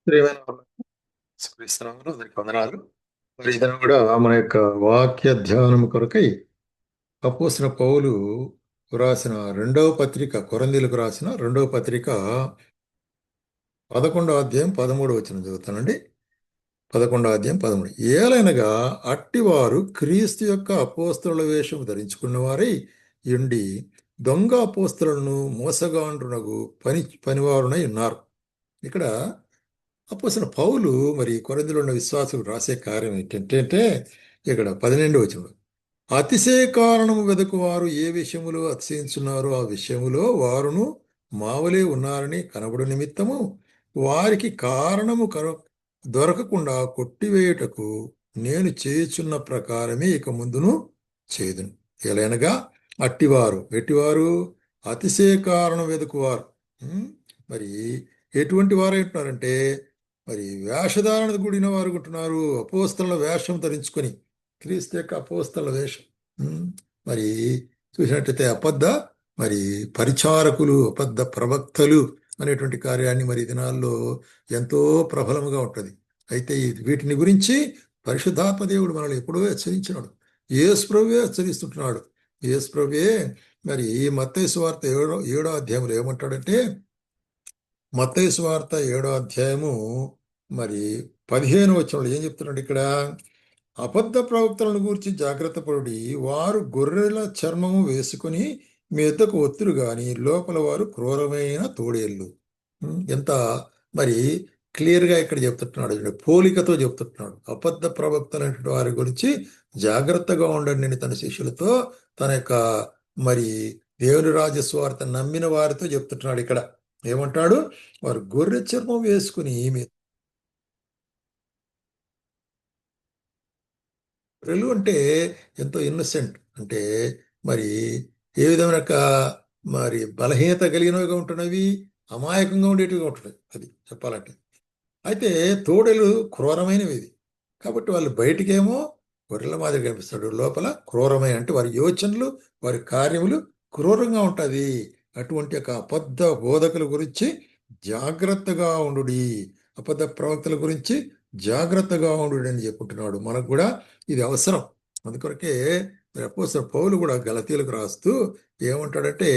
ప్రియమైన వాళ్ళకు స్మరిస్తున్నాను. అందరికి వందనాలు. మరి ఇతను కూడా మన యొక్క వాక్య ధ్యానం కొరకై అపోసిన పౌలు రాసిన రెండవ పత్రిక, కొరంథీలకు రాసిన రెండవ పత్రిక 11వ అధ్యాయం 13వ వచనం చదువుతానండి. 11వ అధ్యాయం 13. ఏలైనగా అట్టివారు క్రీస్తు యొక్క అపోస్తలుల వేషం ధరించుకున్న వారై ఉండి దొంగ అపోస్తలులను మోసగాండ్రునగు పనివారునై ఉన్నారు. ఇక్కడ అపోస్తలుడైన పౌలు మరి కొరింథీలో ఉన్న విశ్వాసులు రాసే కార్యం ఏంటంటే ఇక్కడ 12వ వచనం, అతిశయ కారణము వెదకువారు ఏ విషయములో అతిశయించున్నారో ఆ విషయములో వారును మావలే ఉన్నారని కనబడు నిమిత్తము వారికి కారణము దొరకకుండా కొట్టివేయుటకు నేను చేయుచున్న ప్రకారమే ఇక ముందును చేదును. ఎలైనగా అట్టివారు ఎట్టివారు అతిశయ కారణం వెదుకువారు. మరి ఎటువంటి వారు అంటున్నారంటే మరి వేషధారణ కూడిన వారు ఉంటున్నారు. అపోస్తల వేషం ధరించుకొని క్రీస్తు యొక్క అపోస్తల వేషం. ఉమ్, మరి చూసినట్టయితే మరి పరిచారకులు, అబద్ధ ప్రవక్తలు అనేటువంటి కార్యాన్ని మరి ఈ దినాల్లో ఎంతో ప్రబలముగా ఉంటుంది. అయితే వీటిని గురించి పరిశుద్ధాత్మ దేవుడు మనల్ని ఎప్పుడో హెచ్చరించినాడు. యేసు ప్రభువే హెచ్చరిస్తుంటున్నాడు. యేసు ప్రభువే మరి ఈ మత్తయి సువార్త 7వ అధ్యాయంలో ఏమంటాడంటే, మత్తయి సువార్త 7వ అధ్యాయము మరి 15వ వచనంలో ఏం చెప్తున్నాడు ఇక్కడ, అబద్ధ ప్రవక్తలను గూర్చి జాగ్రత్త పడి వారు గొర్రెల చర్మము వేసుకుని మీ యొద్దకు ఒత్తురు గాని లోపల వారు క్రూరమైన తోడేళ్ళు. ఎంత మరి క్లియర్గా ఇక్కడ చెప్తున్నాడు, పోలికతో చెప్తున్నాడు. అబద్ధ ప్రవక్తలైనటువంటి వారి గురించి జాగ్రత్తగా ఉండండి అని తన శిష్యులతో, తన యొక్క మరి దేవుని రాజ్య స్వార్థ నమ్మిన వారితో చెప్తున్నాడు. ఇక్కడ ఏమంటాడు, వారు గొర్రె చర్మం వేసుకుని గొర్రెలు అంటే ఎంతో ఇన్నసెంట్, అంటే మరి ఏ విధమైన మరి బలహీనత కలిగినవిగా ఉంటున్నవి, అమాయకంగా ఉండేటివిగా ఉంటున్నాయి. అది చెప్పాలంటే అయితే తోడేలు క్రూరమైనవి ఇది. కాబట్టి వాళ్ళు బయటికేమో గొర్రెల మాదిరి కనిపిస్తాడు, లోపల క్రూరమైన, అంటే వారి యోచనలు, వారి కార్యములు క్రూరంగా ఉంటుంది. అటువంటి యొక్క అబద్ధ బోధకుల గురించి జాగ్రత్తగా ఉండు, అబద్ధ ప్రవక్తల గురించి జాగ్రత్తగా ఉండు అని చెప్పుకుంటున్నాడు. మనకు కూడా ఇది అవసరం. అందుకొరకే అపోస్తలుడైన పౌలు కూడా గలతీలకు రాస్తూ ఏమంటాడంటే,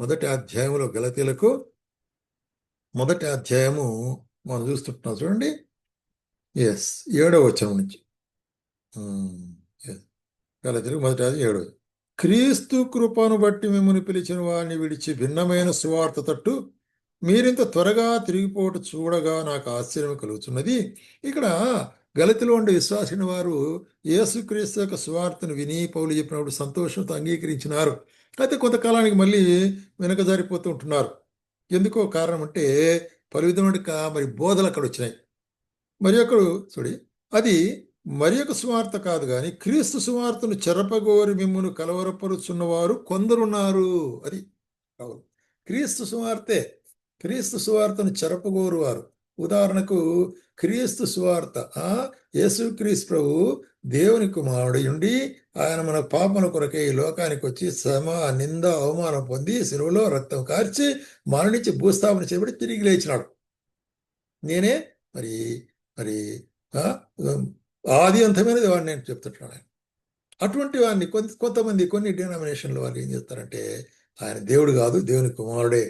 మొదటి అధ్యాయంలో గలతీలకు మొదటి అధ్యాయము మనం చూస్తుంటున్నాం చూడండి. 7వ వచనం నుంచి. గలతీలకు మొదటి అధ్యాయం 7వ. క్రీస్తు కృపను బట్టి మిమ్మల్ని పిలిచిన వారిని విడిచి భిన్నమైన సువార్త తట్టు మీరింత త్వరగా తిరిగిపోటు చూడగా నాకు ఆశ్చర్యం కలుగుతున్నది. ఇక్కడ గలతిలో ఉండే విశ్వాసిన వారు యేసుక్రీస్తు యొక్క సువార్తను విని పౌలు చెప్పినప్పుడు సంతోషంతో అంగీకరించినారు. అయితే కొంతకాలానికి మళ్ళీ వెనకజారిపోతూ ఉంటున్నారు. ఎందుకో కారణం అంటే పలు విధమైన మరి బోధలు అక్కడ వచ్చినాయి. మరి ఒకడు చూడి, అది మరి ఒక సువార్త కాదు కానీ క్రీస్తు సువార్తను చెరపగోరి మిమ్మును కలవరపరుచున్నవారు కొందరున్నారు. అది అవును, క్రీస్తు సువార్తే, క్రీస్తు సువార్తను చెరపగోరు వారు. ఉదాహరణకు క్రీస్తు సువార్త, యేసు క్రీస్తు ప్రభు దేవుని కుమారుడు ఉండి ఆయన మన పాపల కొరకే ఈ లోకానికి వచ్చి శ్రమ, నింద, అవమానం పొంది శిలువలో రక్తం కార్చి మరణించి భూస్థాపన చేయబడి తిరిగి లేచినాడు. నేనే మరి మరి ఆది అంతమైనది వాడిని నేను చెప్తుంటున్నాను. అటువంటి వాడిని కొంతమంది కొన్ని డినామినేషన్లు వాళ్ళు ఏం చేస్తారంటే, ఆయన దేవుడు కాదు, దేవుని కుమారుడే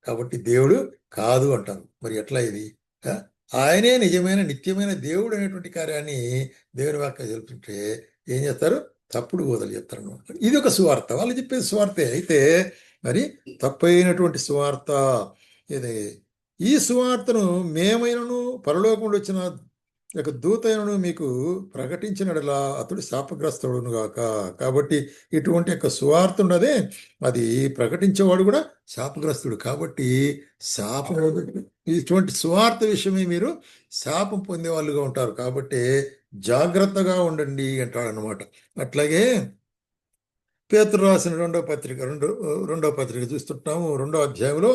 కాబట్టి దేవుడు కాదు అంటారు. మరి ఎట్లా ఇది? ఆయనే నిజమైన నిత్యమైన దేవుడు అనేటువంటి కార్యాన్ని దేవుని వాక్యం తెలుపుతుంటే ఏం చేస్తారు? తప్పుడు బోధలు చెప్తారు అన్నమాట. ఇది ఒక సువార్త, వాళ్ళు చెప్పేది సువార్తే. అయితే మరి తప్పైనటువంటి సువార్త ఇది. ఈ సువార్తను మేమైనను పరలోకంలో వచ్చిన యొక్క దూతను మీకు ప్రకటించినలా అతడు శాపగ్రస్తుడును గాక. కాబట్టి ఇటువంటి యొక్క సువార్త ఉన్నదే, అది ప్రకటించేవాడు కూడా శాపగ్రస్తుడు. కాబట్టి శాపం, ఇటువంటి సువార్త విషయమే మీరు శాపం పొందే వాళ్ళుగా ఉంటారు. కాబట్టి జాగ్రత్తగా ఉండండి అంటాడు అన్నమాట. అట్లాగే పేతురు రాసిన రెండో పత్రిక చూస్తుంటాము. 2వ అధ్యాయంలో,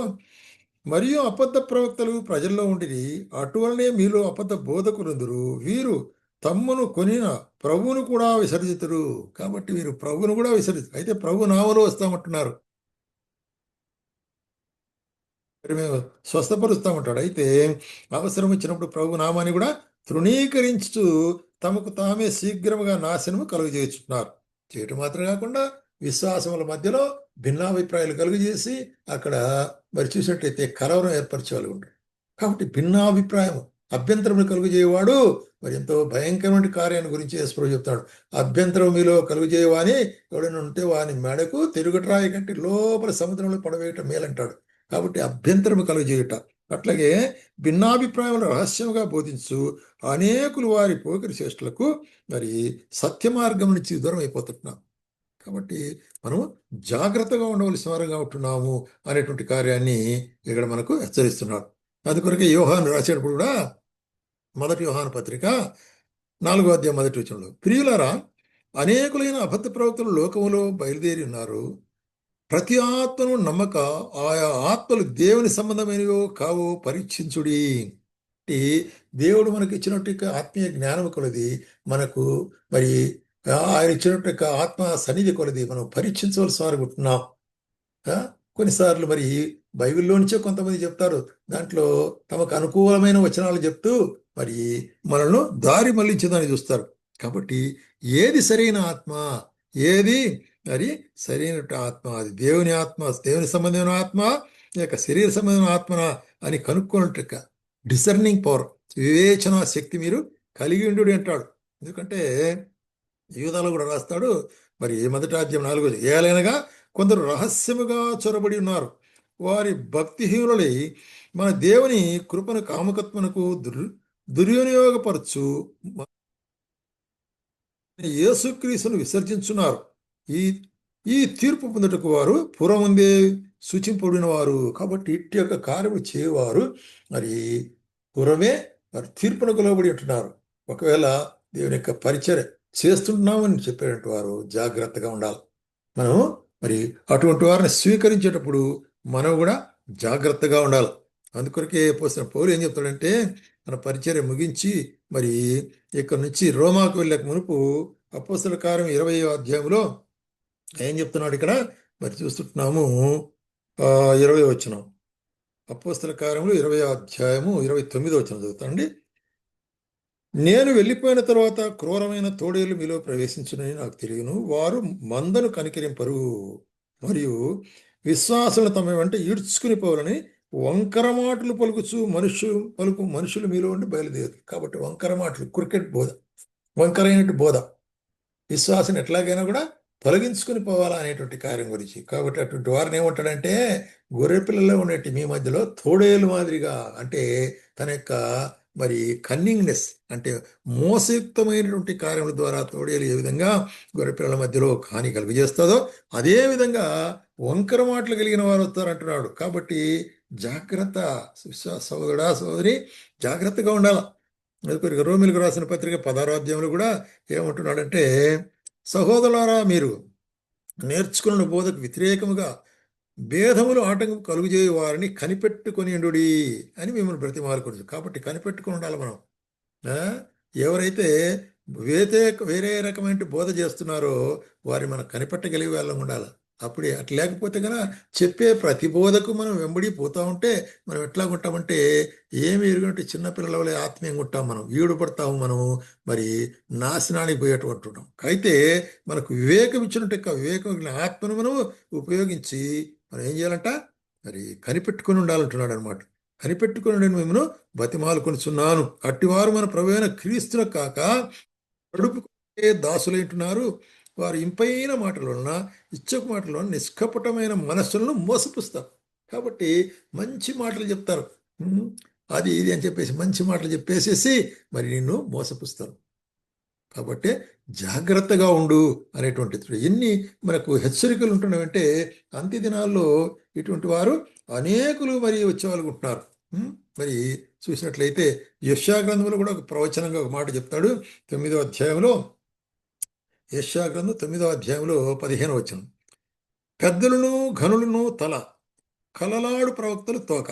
మరియు అబద్ధ ప్రవక్తలు ప్రజల్లో ఉండిరి, అటువలనే మీలో అబద్ధ బోధకులందరూ వీరు తమ్మును కొనిన ప్రభువును కూడా విసర్జితురు. కాబట్టి వీరు ప్రభువును కూడా విసర్జితారు. అయితే ప్రభు నామలో వస్తామంటున్నారు. మరి మేము స్వస్థపరుస్తామంటాడు. అయితే అవసరం వచ్చినప్పుడు ప్రభు నామాన్ని కూడా తృణీకరించుతూ తమకు తామే శీఘ్రముగా నాశనము కలుగజేస్తున్నారు. చేయటం మాత్రం కాకుండా విశ్వాసముల మధ్యలో భిన్నాభిప్రాయాలు కలుగజేసి అక్కడ మరి చూసినట్లయితే కలవరం ఏర్పరిచే వాళ్ళు ఉంటారు. కాబట్టి భిన్నాభిప్రాయం అభ్యంతరములు కలుగజేయవాడు మరి ఎంతో భయంకరమైన కార్యాన్ని గురించి యేసు చెప్తాడు. అభ్యంతరం మీలో కలుగజేయవాని ఎవడైనా ఉంటే వాని మెడకు తిరుగట్రాయి కంటే లోపల సముద్రంలో పడవేయటం మేలంటాడు. కాబట్టి అభ్యంతరము కలుగజేయుట. అట్లాగే భిన్నాభిప్రాయములు రహస్యముగా బోధించు అనేకులు వారి పోకిరి చేష్టలకు మరి సత్య మార్గం నుంచి దూరం అయిపోతున్నాం. కాబట్టి మనం జాగ్రత్తగా ఉండవలసిన వారంగా ఉంటున్నాము అనేటువంటి కార్యాన్ని ఇక్కడ మనకు హెచ్చరిస్తున్నాడు. అందుకొరకే యోహాను రాసేటప్పుడు కూడా మొదటి యోహాను పత్రిక 4వ అధ్యాయం మొదటి వచనంలో, ప్రియులారా, అనేకులైన అబద్ధ ప్రవక్తలు లోకములో బయలుదేరి ఉన్నారు. ప్రతి ఆత్మను నమ్మక ఆయా ఆత్మలు దేవుని సంబంధమైనవో కావో పరీక్షించుడి. దేవుడు మనకి ఇచ్చినట్టు ఆత్మీయ జ్ఞానం కొలది మనకు మరి ఆయన ఇచ్చినట్టు ఆత్మ సన్నిధి కొలది మనం పరీక్షించవలసి వారు ఉంటున్నాం. కొన్నిసార్లు మరి బైబిల్లో నుంచే కొంతమంది చెప్తారు, దాంట్లో తమకు అనుకూలమైన వచనాలు చెప్తూ మరి మనల్ని దారి మళ్లించిందని చూస్తారు. కాబట్టి ఏది సరైన ఆత్మ, ఏది మరి సరైన ఆత్మ, అది దేవుని ఆత్మ, దేవుని సంబంధమైన ఆత్మ లేక శరీర సంబంధమైన ఆత్మనా అని కనుక్కోనట్టు డిసర్నింగ్ పవర్, వివేచన శక్తి మీరు కలిగి ఉండు అంటాడు. ఎందుకంటే యూదాలో కూడా రాస్తాడు మరి మొదటి అధ్యాయం 4వ ఏలైనగా కొందరు రహస్యముగా చొరబడి ఉన్నారు. వారి భక్తిహీనులై మన దేవుని కృపను కాముకత్వనకు దుర్వినియోగపరచు యేసుక్రీస్తును విసర్జించున్నారు. ఈ ఈ తీర్పు పొందుటకు వారు పూర్వముందే సూచింపబడిన వారు. కాబట్టి ఇట్టి యొక్క కార్యము చేయవారు మరి పూర్వమే మరి తీర్పునకు లోబడి ఉంటున్నారు. ఒకవేళ దేవుని యొక్క పరిచర్య చేస్తున్నామని చెప్పేటువంటి వారు జాగ్రత్తగా ఉండాలి. మనం మరి అటువంటి వారిని స్వీకరించేటప్పుడు మనం కూడా జాగ్రత్తగా ఉండాలి. అందుకొరకే పోసిన పౌలు ఏం చెప్తాడంటే, మన పరిచర్య ముగించి మరి ఇక్కడ నుంచి రోమాకు వెళ్ళక మునుపు అపోస్తల కార్యం 20వ అధ్యాయంలో ఏం చెప్తున్నాడు ఇక్కడ మరి చూస్తున్నాము. 20వ వచనం, అపోస్తల కార్యములు 20వ అధ్యాయము 29వ వచనం చదువుతాండి. నేను వెళ్ళిపోయిన తర్వాత క్రూరమైన తోడేళ్లు మీలో ప్రవేశించునని నాకు తెలియను. వారు మందను కనికరింపరు మరియు విశ్వాసులను తమ వెంట ఈడ్చుకుని పోవాలని వంకర మాటలు పలుకుచు మనుషులు మీలో ఉండి బయలుదేరు. కాబట్టి వంకర మాటలు, క్రికెట్ బోధ, వంకరైనట్టు బోధ విశ్వాసం ఎట్లాగైనా కూడా తొలగించుకుని పోవాలా అనేటువంటి కార్యం గురించి. కాబట్టి అటువంటి వారిని ఏమంటాడంటే, గొర్రె పిల్లల్లో ఉన్నట్టు మీ మధ్యలో తోడేలు మాదిరిగా, అంటే తన యొక్క మరి కన్నింగ్నెస్ అంటే మోసయుక్తమైనటువంటి కార్యముల ద్వారా తోడేలు ఏ విధంగా గొర్రె పిల్లల మధ్యలో హాని కలుగజేస్తుందో అదే విధంగా వంకర మాటలు కలిగిన వారు వస్తారంటున్నాడు. కాబట్టి జాగ్రత్త సోదరుడా సోదరి, జాగ్రత్తగా ఉండాలి. రోమిలకు రాసిన పత్రిక 16వ అధ్యాయంలో కూడా ఏమంటున్నాడంటే, సహోదరులారా, మీరు నేర్చుకున్న బోధకు వ్యతిరేకముగా భేదములు ఆటంకం కలుగుజేయ వారిని కనిపెట్టుకొనిండు అని మిమ్మల్ని బ్రతిమాలుకొచ్చు. కాబట్టి కనిపెట్టుకుని ఉండాలి మనం. ఎవరైతే వేరే రకమైన బోధ చేస్తున్నారో వారిని మనం కనిపెట్టగలిగే వాళ్ళం ఉండాలి. అప్పుడే అట్లా లేకపోతే కనుక చెప్పే ప్రతి బోధకు మనం వెంబడి పోతా ఉంటే మనం ఎట్లా ఉంటామంటే ఏమి ఎరుగుంటే చిన్నపిల్లల వల్ల ఆత్మీయంగా ఉంటాం, మనం ఈడుపడతాము, మనము మరి నాశనానికి పోయేటువంటి ఉంటాం. అయితే మనకు వివేకం ఇచ్చినట్టు వివేకం ఆత్మను మనం ఉపయోగించి మనం ఏం చేయాలంట, మరి కనిపెట్టుకుని ఉండాలంటున్నాడు అనమాట. కనిపెట్టుకుని మేము బతిమాలు కొనుచున్నాను, అట్టివారు మన ప్రభువైన క్రీస్తులకు కాక కడుపు దాసులైంటున్నారు. వారు ఇంపైన మాటల వలన ఇచ్చకు మాటల వలన నిష్కపటమైన మనస్సులను మోసపుస్తారు. కాబట్టి మంచి మాటలు చెప్తారు, అది ఇది అని చెప్పేసి మంచి మాటలు చెప్పేసేసి మరి నిన్ను మోసపుస్తారు. కాబట్టి జాగ్రత్తగా ఉండు అనేటువంటి ఎన్ని మనకు హెచ్చరికలు ఉంటున్నాయంటే అంత్య దినాల్లో ఇటువంటి వారు అనేకులు మరి వచ్చేవాళ్ళు ఉంటున్నారు. మరి చూసినట్లయితే యెషయా గ్రంథంలో కూడా ఒక ప్రవచనంగా ఒక మాట చెప్తాడు. 9వ అధ్యాయంలో, యెషయా గ్రంథం 9వ అధ్యాయంలో 15వ వచనం, పెద్దలను ఘనులను తల, కలలాడు ప్రవక్తలు తోక.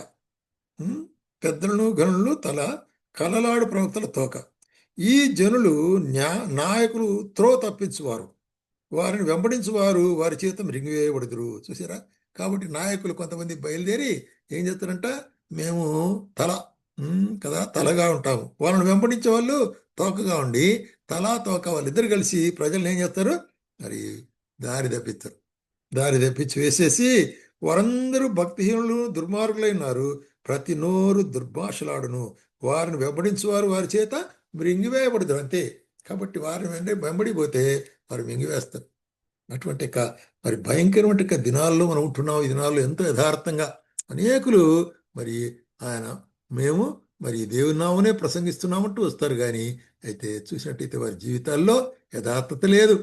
పెద్దలను ఘనులు తల, కలలాడు ప్రవక్తల తోక. ఈ జనులు నాయకులు త్రో తప్పించువారు, వారిని వెంబడించువారు వారి చేత మృంగివేయబడుదురు. చూసారా? కాబట్టి నాయకులు కొంతమంది బయలుదేరి ఏం చేస్తారంట, మేము తల కదా తలగా ఉంటాము, వాళ్ళని వెంబడించే వాళ్ళు తోకగా ఉండి, తలా తోక వాళ్ళిద్దరు కలిసి ప్రజల్ని ఏం చేస్తారు, మరి దారి తప్పిస్తారు. దారి తప్పించి వేసేసి వారందరూ భక్తిహీనులు దుర్మార్గులై ఉన్నారు. ప్రతి నోరు దుర్భాషలాడును, వారిని వెంబడించువారు వారి చేత మృంగివేయబడతారు అంతే. కాబట్టి వారిని వెంబడిపోతే వారు మింగివేస్తారు. అటువంటి మరి భయంకరమైన దినాల్లో మనం ఉంటున్నాం. ఈ దినాల్లో ఎంతో యథార్థంగా అనేకులు మరి ఆయన మేము మరి దేవుని నామనే ప్రసంగిస్తున్నామంటూ వస్తారు, కానీ అయితే చూసినట్టయితే వారి జీవితాల్లో యథార్థత లేదు.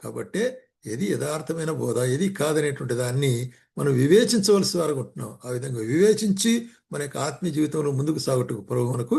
కాబట్టే ఏది యథార్థమైన బోధ, ఏది కాదనేటువంటి దాన్ని మనం వివేచించవలసి వారు ఉంటున్నాం. ఆ విధంగా వివేచించి మన యొక్క ఆత్మీయ జీవితంలో ముందుకు సాగుటకు ప్రభు మనకు